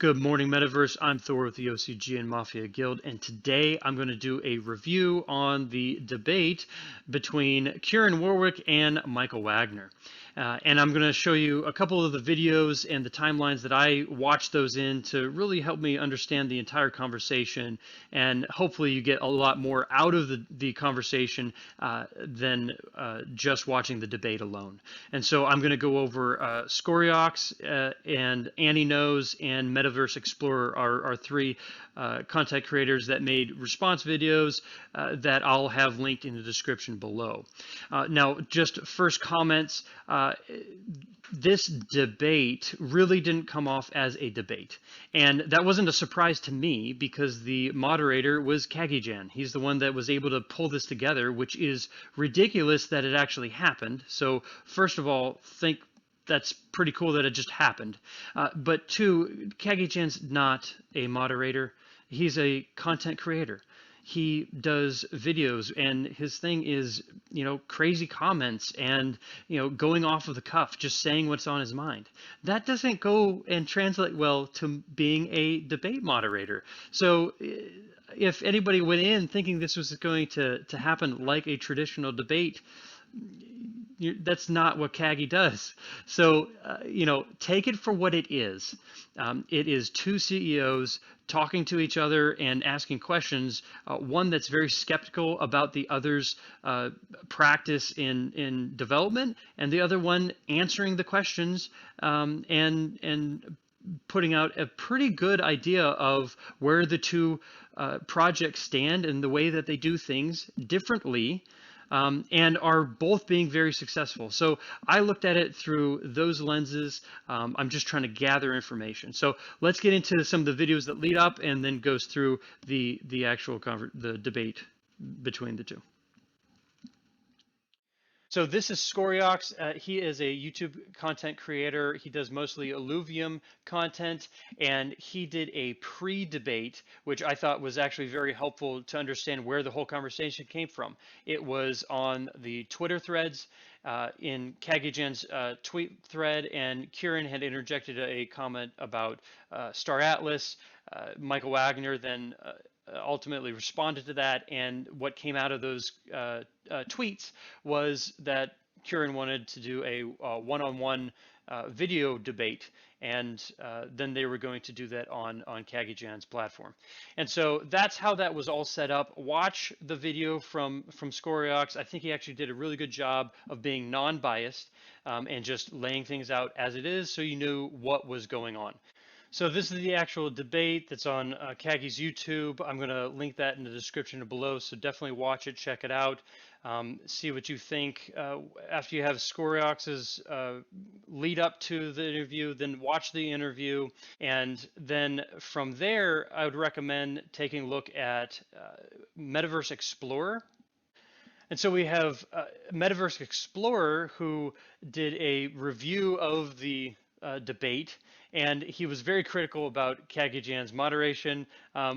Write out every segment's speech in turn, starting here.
Good morning, Metaverse. I'm Thor with the OCG and Mafia Guild, and today I'm going to do a review on the debate between Kieran Warwick and Michael Wagner. And I'm going to show you a couple of the videos and the timelines that I watched those in to really help me understand the entire conversation, and hopefully you get a lot more out of the conversation than just watching the debate alone. And so I'm going to go over Scoriox and Annie Knows and Metaverse Explorer are three content creators that made response videos that I'll have linked in the description below. Now, just first comments. This debate really didn't come off as a debate. And that wasn't a surprise to me because the moderator was Cagyjan. He's the one that was able to pull this together, which is ridiculous that it actually happened. So first of all, think that's pretty cool that it just happened. But two, Cagyjan's not a moderator. He's a content creator. He does videos, and his thing is, crazy comments and, going off of the cuff, just saying what's on his mind. That doesn't go and translate well to being a debate moderator. So if anybody went in thinking this was going to happen like a traditional debate, that's not what Caggy does. So, take it for what it is. It is two CEOs talking to each other and asking questions, one that's very skeptical about the other's practice in development, and the other one answering the questions and putting out a pretty good idea of where the two projects stand and the way that they do things differently. And are both being very successful. So I looked at it through those lenses. I'm just trying to gather information. So let's get into some of the videos that lead up and then goes through the actual the debate between the two. So this is Scoriox. He is a YouTube content creator. He does mostly Illuvium content, and he did a pre-debate, which I thought was actually very helpful to understand where the whole conversation came from. It was on the Twitter threads, in Cagyjan's tweet thread, and Kieran had interjected a comment about Star Atlas. Michael Wagner then ultimately responded to that, and what came out of those tweets was that Kieran wanted to do a one-on-one video debate, and then they were going to do that on Cagyjan's platform. And so that's how that was all set up. Watch the video from Scoriox. I think he actually did a really good job of being non-biased and just laying things out as it is, so you knew what was going on. So this is the actual debate that's on Caggy's YouTube. I'm going to link that in the description below, so definitely watch it, check it out, see what you think. After you have Scoriox's lead up to the interview, then watch the interview, and then from there, I would recommend taking a look at Metaverse Explorer. And so we have Metaverse Explorer, who did a review of the debate, and he was very critical about Cagyjan's moderation,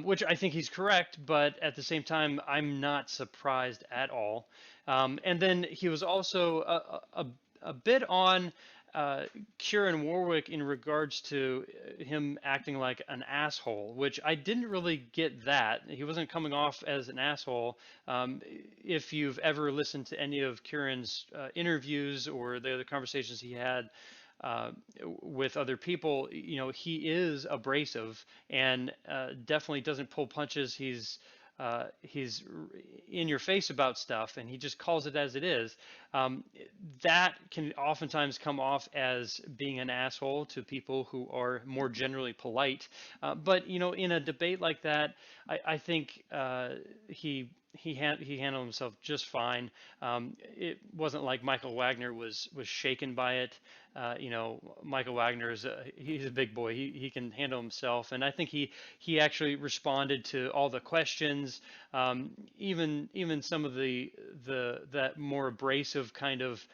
which I think he's correct, but at the same time, I'm not surprised at all. And then he was also a bit on Kieran Warwick in regards to him acting like an asshole, which I didn't really get that. He wasn't coming off as an asshole. If you've ever listened to any of Kieran's interviews or the other conversations he had with other people, he is abrasive and definitely doesn't pull punches. He's in your face about stuff, and he just calls it as it is. That can oftentimes come off as being an asshole to people who are more generally polite. But in a debate like that, I think he handled himself just fine. It wasn't like Michael Wagner was shaken by it. Michael Wagner he's a big boy. He can handle himself, and I think he actually responded to all the questions, even some of that more abrasive kind of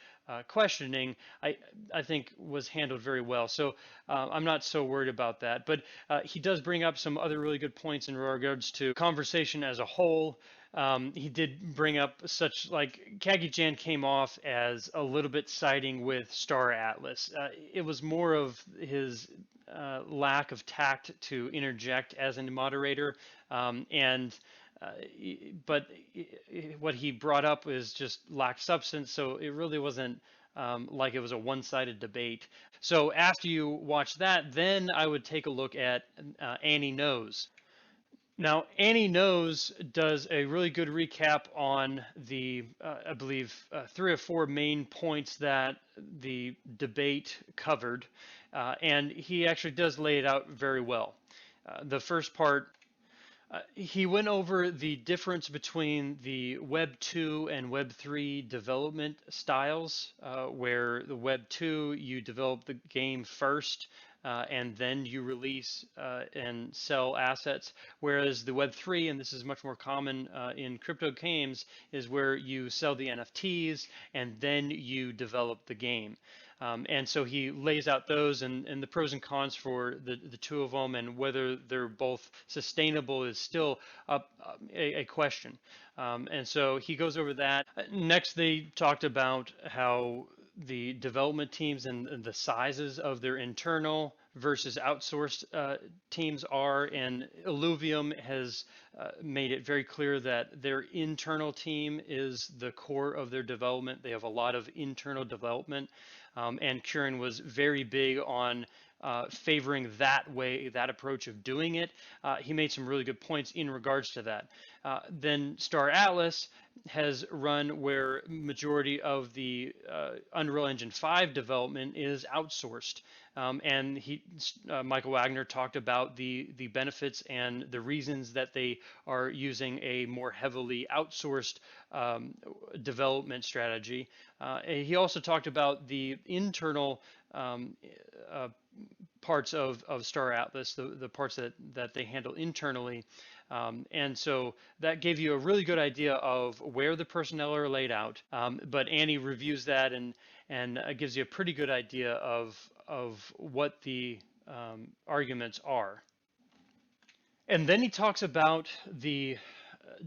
questioning. I think was handled very well. So I'm not so worried about that. But he does bring up some other really good points in regards to conversation as a whole. he did bring up such like Cagyjan came off as a little bit siding with Star Atlas. It was more of his lack of tact to interject as a moderator, and uh, but what he brought up is just lacked substance, so it really wasn't like it was a one-sided debate. So after you watch that, then I would take a look at Annie Knows. Now, Annie Knows does a really good recap on the, I believe, 3 or 4 main points that the debate covered, and he actually does lay it out very well. The first part, he went over the difference between the Web 2 and Web 3 development styles, where the Web 2, you develop the game first, and then you release and sell assets. Whereas the Web 3, and this is much more common in crypto games, is where you sell the NFTs and then you develop the game. And so he lays out those and the pros and cons for the two of them, and whether they're both sustainable is still a question. And so he goes over that. Next, they talked about how the development teams and the sizes of their internal versus outsourced teams are, and Illuvium has made it very clear that their internal team is the core of their development. They have a lot of internal development, and Kieran was very big on favoring that way, that approach of doing it. He made some really good points in regards to that. Then Star Atlas has run where majority of the Unreal Engine 5 development is outsourced. And Michael Wagner talked about the benefits and the reasons that they are using a more heavily outsourced development strategy. He also talked about the internal parts of Star Atlas, the parts that they handle internally. And so that gave you a really good idea of where the personnel are laid out. But Annie reviews that and gives you a pretty good idea of what the arguments are. And then he talks about the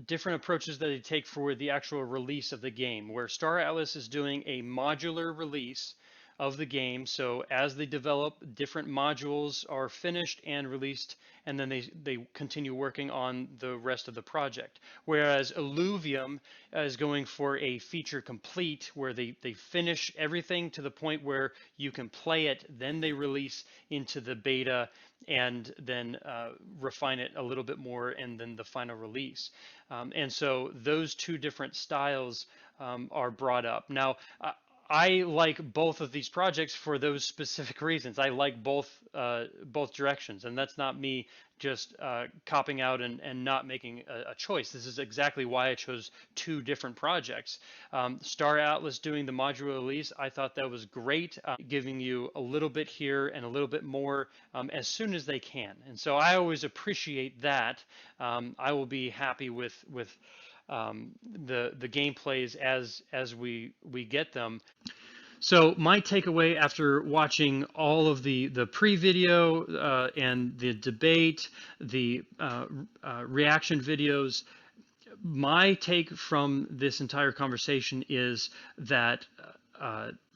different approaches that they take for the actual release of the game, where Star Atlas is doing a modular release of the game. So as they develop, different modules are finished and released, and then they continue working on the rest of the project. Whereas Illuvium is going for a feature complete, where they finish everything to the point where you can play it, then they release into the beta and then refine it a little bit more, and then the final release. And so those two different styles are brought up. Now, I like both of these projects for those specific reasons. I like both directions, and that's not me just copping out and not making a choice. This is exactly why I chose two different projects. Star Atlas doing the modular release, I thought that was great, giving you a little bit here and a little bit more as soon as they can. And so I always appreciate that. I will be happy with the gameplays as we get them. So my takeaway after watching all of the pre-video and the debate, the reaction videos, my take from this entire conversation is that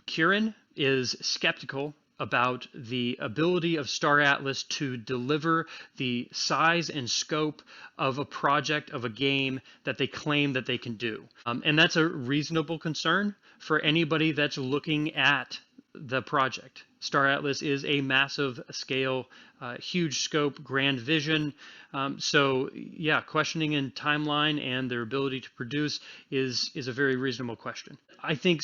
Kieran is skeptical about the ability of Star Atlas to deliver the size and scope of a project, of a game that they claim that they can do. And that's a reasonable concern for anybody that's looking at the project. Star Atlas is a massive scale, huge scope, grand vision. So yeah, questioning in timeline and their ability to produce is a very reasonable question. I think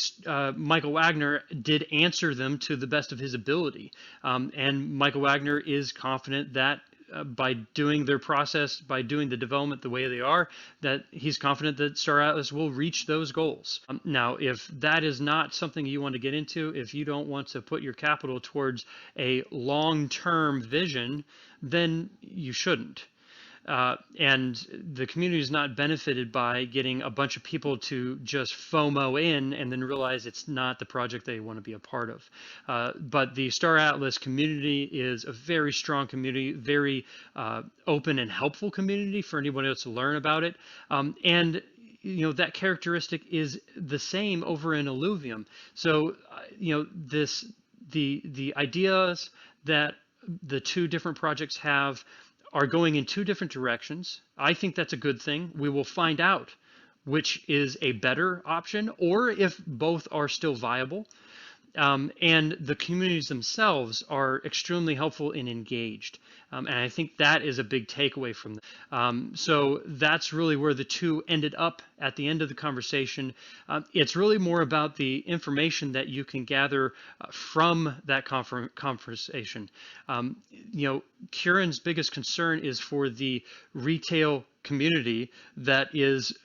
Michael Wagner did answer them to the best of his ability. And Michael Wagner is confident that by doing their process, by doing the development the way they are, that he's confident that Star Atlas will reach those goals. Now, if that is not something you want to get into, if you don't want to put your capital towards a long-term vision, then you shouldn't. and the community is not benefited by getting a bunch of people to just FOMO in and then realize it's not the project they want to be a part of. But the Star Atlas community is a very strong community, very open and helpful community for anyone else to learn about it. And that characteristic is the same over in Illuvium. So the ideas that the two different projects have are going in two different directions. I think that's a good thing. We will find out which is a better option or if both are still viable. And the communities themselves are extremely helpful and engaged. And I think that is a big takeaway from them. So that's really where the two ended up at the end of the conversation. It's really more about the information that you can gather from that conversation. Kieran's biggest concern is for the retail community that is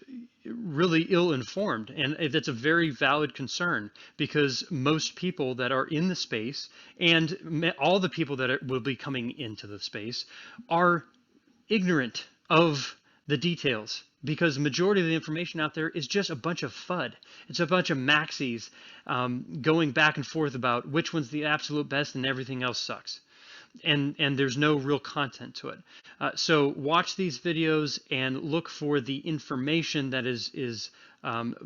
really ill-informed, and that's a very valid concern because most people that are in the space and all the people that will be coming into the space are ignorant of the details because the majority of the information out there is just a bunch of FUD. It's a bunch of maxis going back and forth about which one's the absolute best and everything else sucks. And there's no real content to it. So watch these videos and look for the information that is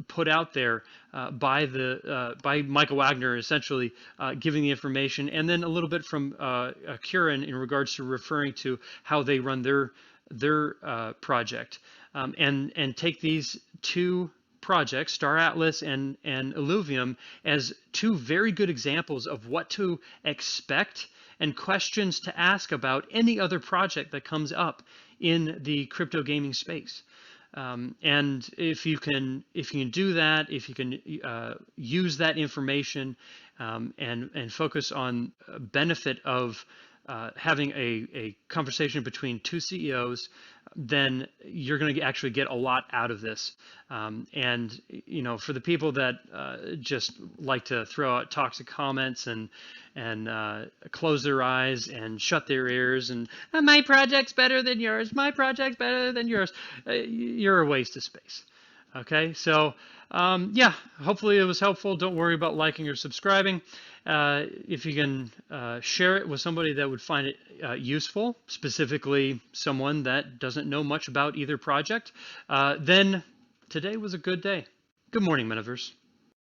put out there by Michael Wagner, essentially giving the information, and then a little bit from Kieran in regards to referring to how they run their project, and take these two projects, Star Atlas and Illuvium, as two very good examples of what to expect and questions to ask about any other project that comes up in the crypto gaming space. And if you can do that, if you can use that information and focus on benefit of having a conversation between two CEOs, then you're going to actually get a lot out of this. And for the people that just like to throw out toxic comments and close their eyes and shut their ears and my project's better than yours, my project's better than yours, you're a waste of space. Okay, so yeah, hopefully it was helpful. Don't worry about liking or subscribing. If you can share it with somebody that would find it useful, specifically someone that doesn't know much about either project, then today was a good day. Good morning, Metaverse.